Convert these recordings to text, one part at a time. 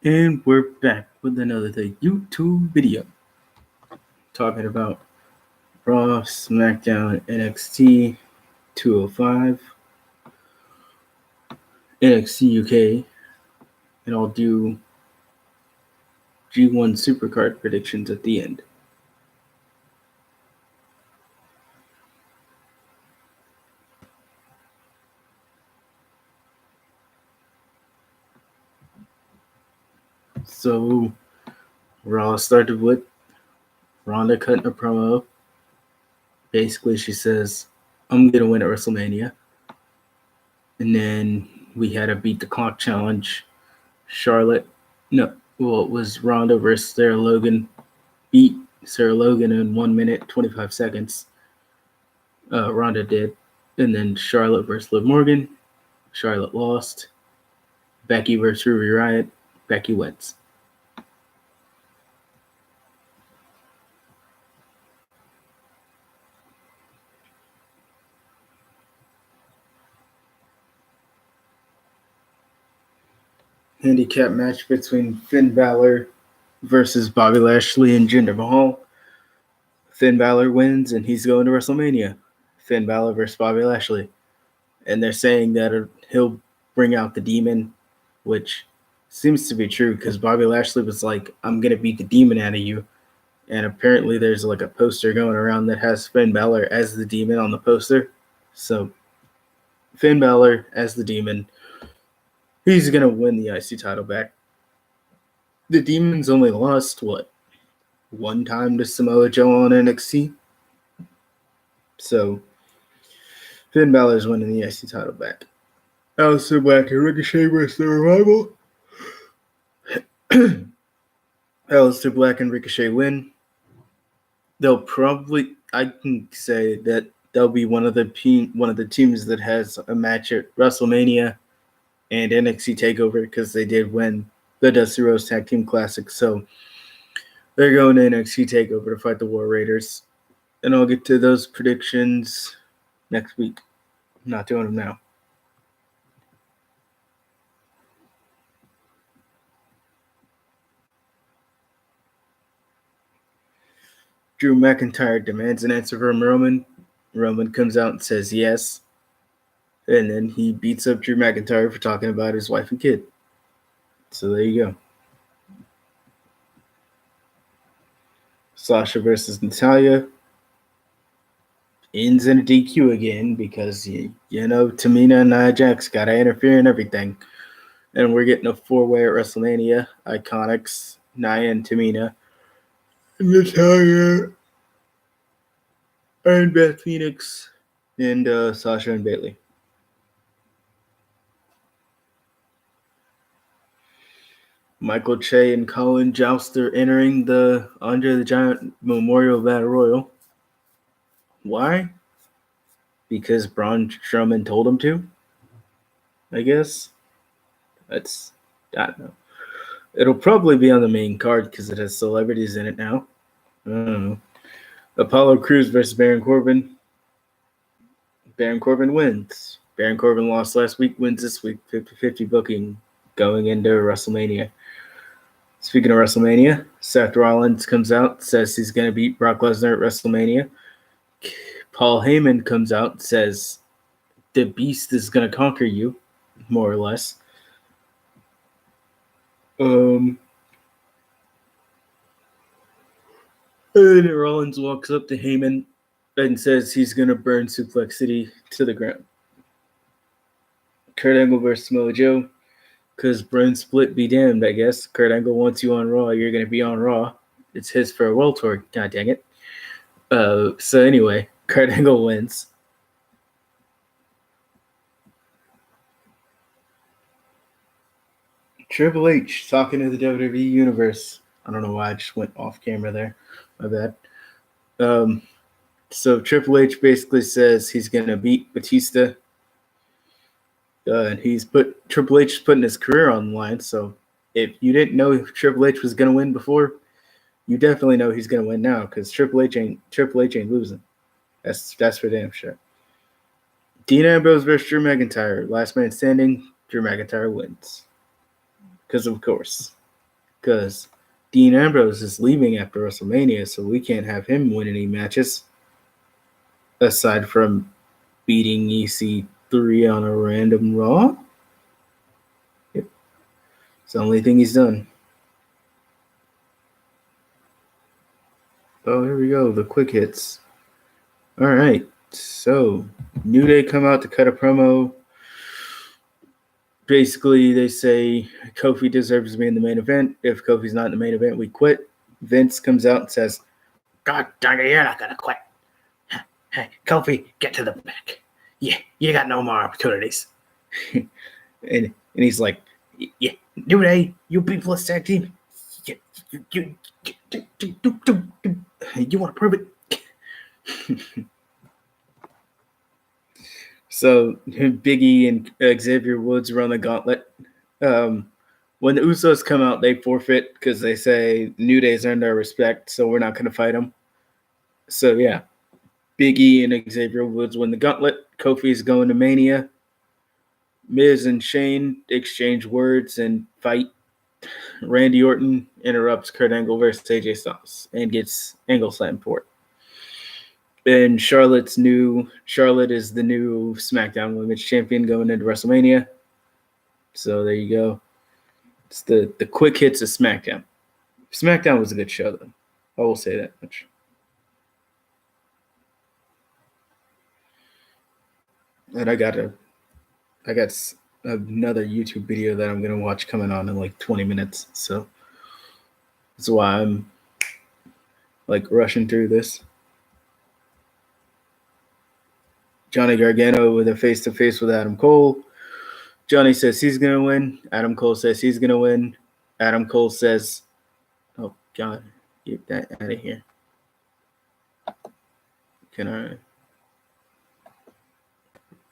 And we're back with another YouTube video talking about Raw, SmackDown, NXT 205, NXT UK, and I'll do G1 Supercard predictions at the end. So, Raw started with Ronda cutting a promo. Basically, she says, I'm going to win at WrestleMania. And then we had a beat the clock challenge. It was Ronda versus Sarah Logan. Beat Sarah Logan in 1 minute, 25 seconds. Ronda did. And then Charlotte versus Liv Morgan. Charlotte lost. Becky versus Ruby Riott. Becky wins. Handicap match between Finn Balor versus Bobby Lashley and Jinder Mahal. Finn Balor wins and he's going to WrestleMania. Finn Balor versus Bobby Lashley. And they're saying that he'll bring out the demon, which seems to be true because Bobby Lashley was like, I'm going to beat the demon out of you. And apparently there's like a poster going around that has Finn Balor as the demon on the poster. So Finn Balor as the demon, he's going to win the IC title back. The demon's only lost, one time to Samoa Joe on NXT? So Finn Balor's winning the IC title back. Aleister Black and Ricochet versus the Revival. Aleister Black and Ricochet win. I can say that they'll be one of the teams that has a match at WrestleMania and NXT TakeOver because they did win the Dusty Rhodes Tag Team Classic. So they're going to NXT TakeOver to fight the War Raiders. And I'll get to those predictions next week. I'm not doing them now. Drew McIntyre demands an answer from Roman. Roman comes out and says yes. And then he beats up Drew McIntyre for talking about his wife and kid. So there you go. Sasha versus Natalya ends in a DQ again because, Tamina and Nia Jax got to interfere in everything. And we're getting a 4-way at WrestleMania. Iconics, Nia and Tamina, Natalya, and Beth Phoenix, and Sasha and Bayley. Michael Che and Colin Joust are entering the Andre the Giant Memorial Battle Royal. Why? Because Braun Strowman told him to? I guess. I don't know. It'll probably be on the main card because it has celebrities in it now. I don't know. Apollo Crews versus Baron Corbin. Baron Corbin wins. Baron Corbin lost last week, wins this week. 50-50 booking going into WrestleMania. Speaking of WrestleMania, Seth Rollins comes out, says he's going to beat Brock Lesnar at WrestleMania. Paul Heyman comes out, says the Beast is going to conquer you, more or less. And then Rollins walks up to Heyman and says he's going to burn Suplex City to the ground. Kurt Angle versus Samoa Joe. Because Brand Split be damned, I guess. Kurt Angle wants you on Raw. You're going to be on Raw. It's his for a World Tour. God dang it. So anyway, Kurt Angle wins. Triple H talking to the WWE Universe. I don't know why I just went off camera there. My bad. So Triple H basically says he's going to beat Batista. And Triple H is putting his career on the line. So if you didn't know Triple H was going to win before, you definitely know he's going to win now because Triple H ain't losing. That's for damn sure. Dean Ambrose versus Drew McIntyre. Last man standing. Drew McIntyre wins. Because of course. because Dean Ambrose is leaving after WrestleMania, so we can't have him win any matches aside from beating EC3 on a random Raw. Yep. It's the only thing he's done. Oh, here we go. The quick hits. All right. So, New Day come out to cut a promo. Basically, they say Kofi deserves to be in the main event. If Kofi's not in the main event, we quit. Vince comes out and says, "God dang it, you're not going to quit. Hey, Kofi, get to the back. Yeah, you got no more opportunities." and he's like, "Yeah, New Day, you people tag team. You want to prove it?" So Biggie and Xavier Woods run the gauntlet. When the Usos come out, they forfeit because they say New Day's earned our respect, so we're not going to fight them. So yeah, Biggie and Xavier Woods win the gauntlet. Kofi's going to Mania. Miz and Shane exchange words and fight. Randy Orton interrupts Kurt Angle versus AJ Styles and gets Angle Slam for it. And Charlotte is the new SmackDown Women's Champion going into WrestleMania. So there you go. It's the quick hits of SmackDown. SmackDown was a good show, though. I will say that much. And I got another YouTube video that I'm gonna watch coming on in like 20 minutes. So that's why I'm like rushing through this. Johnny Gargano with a face-to-face with Adam Cole. Johnny says he's going to win. Adam Cole says he's going to win. Adam Cole says, "Oh, God, get that out of here. Can I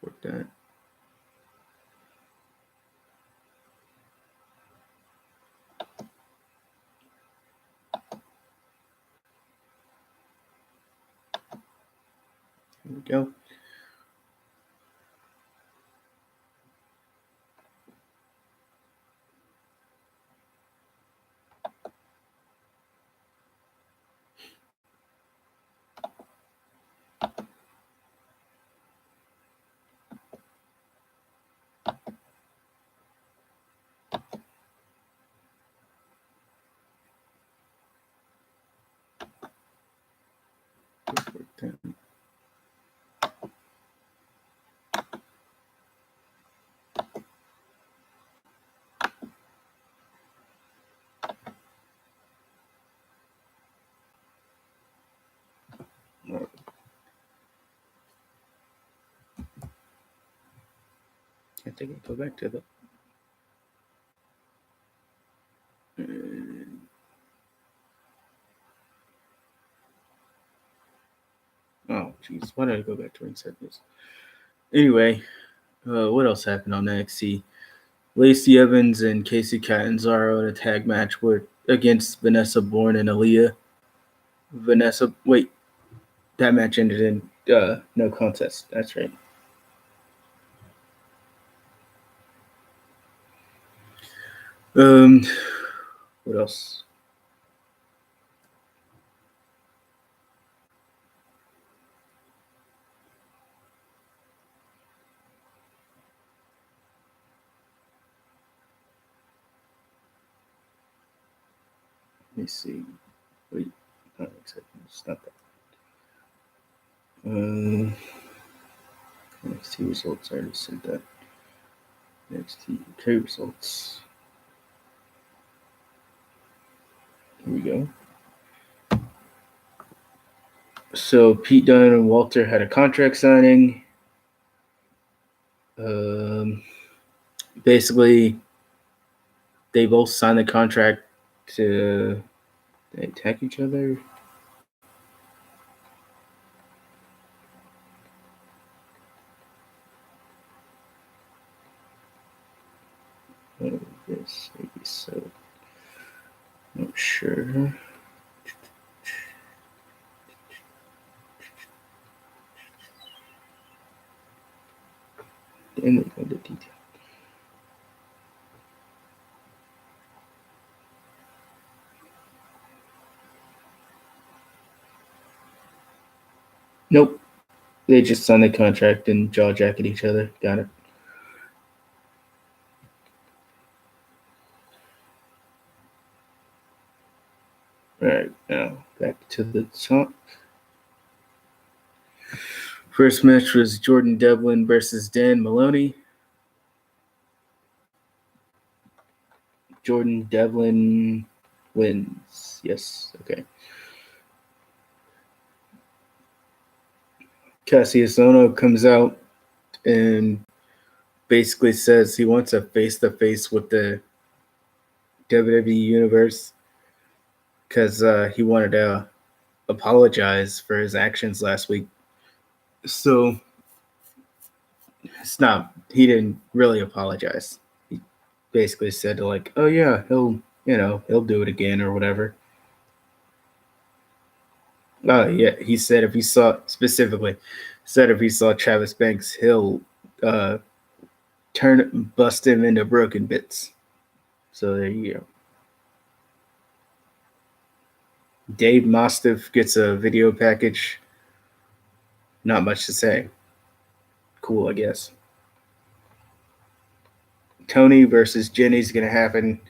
report that?" Here we go. I think I go back to the. Oh, jeez. Why did I go back to Ringside News? Anyway, what else happened on NXT? Lacey Evans and Casey Catanzaro in a tag match against Vanessa Bourne and Aaliyah. That match ended in no contest. That's right. What else? Let me see. Wait, not it's not that. NXT results. I already said that. NXT UK results. Here we go. So Pete Dunne and Walter had a contract signing. Basically, they both signed the contract to attack each other. This maybe so. Not sure. Then they go into detail. Nope. They just signed the contract and jaw jacket each other. Got it. All right, now back to the top. First match was Jordan Devlin versus Dan Maloney. Jordan Devlin wins. Yes, okay. Cassius Ohno comes out and basically says he wants a face-to-face with the WWE Universe because he wanted to apologize for his actions last week. So it's not, he didn't really apologize. He basically said like, oh yeah, he'll do it again or whatever. Oh yeah, he said if he saw Travis Banks, he'll bust him into broken bits. So there you go. Dave Mastiff gets a video package. Not much to say. Cool, I guess. Tony versus Jenny is going to happen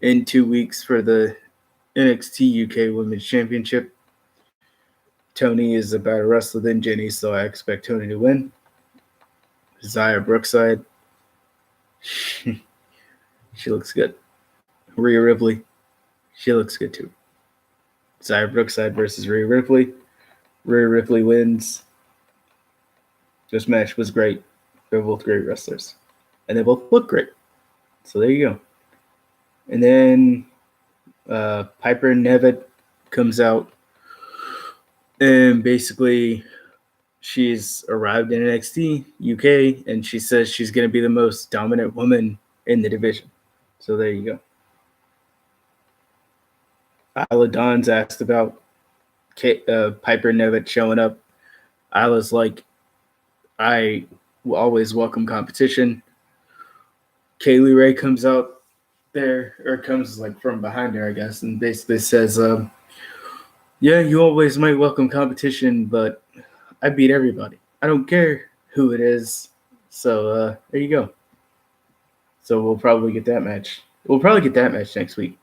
in 2 weeks for the NXT UK Women's Championship. Tony is a better wrestler than Jenny, so I expect Tony to win. Xia Brookside. She looks good. Rhea Ripley. She looks good too. Xia Brookside versus Rhea Ripley. Rhea Ripley wins. This match was great. They're both great wrestlers. And they both look great. So there you go. And then Piper Niven comes out. And basically, she's arrived in NXT UK. And she says she's going to be the most dominant woman in the division. So there you go. Isla Dawn's asked about Piper Niven showing up. Isla's like, I will always welcome competition. Kaylee Ray comes out there, or comes like from behind her, I guess, and basically says, yeah, you always might welcome competition, but I beat everybody. I don't care who it is. So there you go. So we'll probably get that match. We'll probably get that match next week.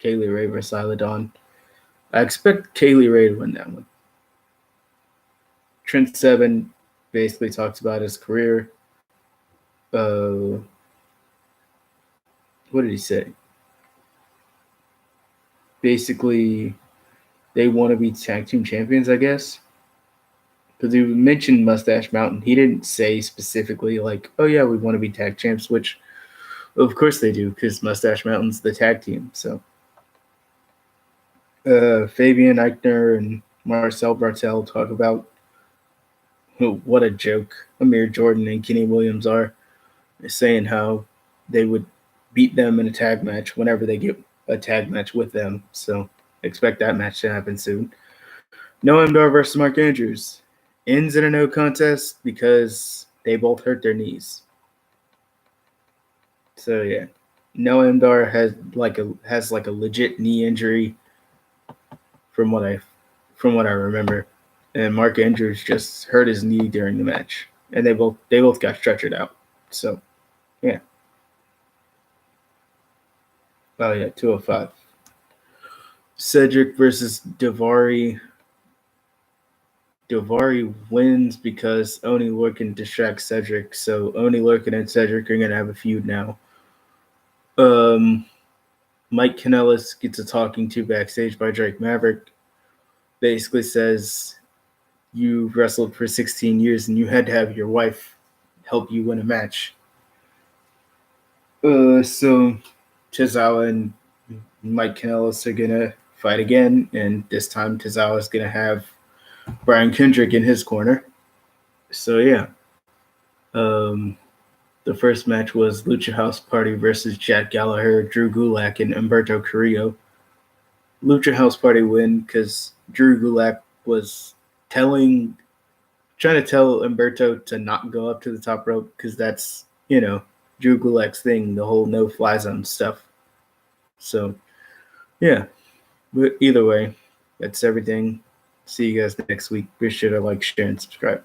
Kaylee Ray versus Isla Dawn. I expect Kaylee Ray to win that one. Trent Seven basically talks about his career. What did he say? Basically, they want to be tag team champions, I guess. Because he mentioned Mustache Mountain. He didn't say specifically like, oh yeah, we want to be tag champs, which of course they do, because Mustache Mountain's the tag team. So Fabian Eichner and Marcel Bartel talk about what a joke Amir Jordan and Kenny Williams are. They're saying how they would beat them in a tag match whenever they get a tag match with them. So expect that match to happen soon. Noam Dar versus Mark Andrews ends in a no contest because they both hurt their knees. So yeah, Noam Dar has like a legit knee injury from what I remember, and Mark Andrews just hurt his knee during the match, and they both got stretchered out. So yeah. Oh yeah, 205. Cedric versus Daivari. Daivari wins because Oni Lorcan distracts Cedric. So Oni Lorcan and Cedric are gonna have a feud now. Mike Kanellis gets a talking to backstage by Drake Maverick. Basically says, you wrestled for 16 years and you had to have your wife help you win a match. So Tozawa and Mike Kanellis are gonna fight again, and this time Tozawa is gonna have Brian Kendrick in his corner. So yeah. The first match was Lucha House Party versus Jack Gallagher, Drew Gulak, and Humberto Carrillo. Lucha House Party win because Drew Gulak was trying to tell Humberto to not go up to the top rope because that's, Drew Gulak's thing, the whole no-fly zone stuff. So, yeah. But either way, that's everything. See you guys next week. Be sure to like, share, and subscribe.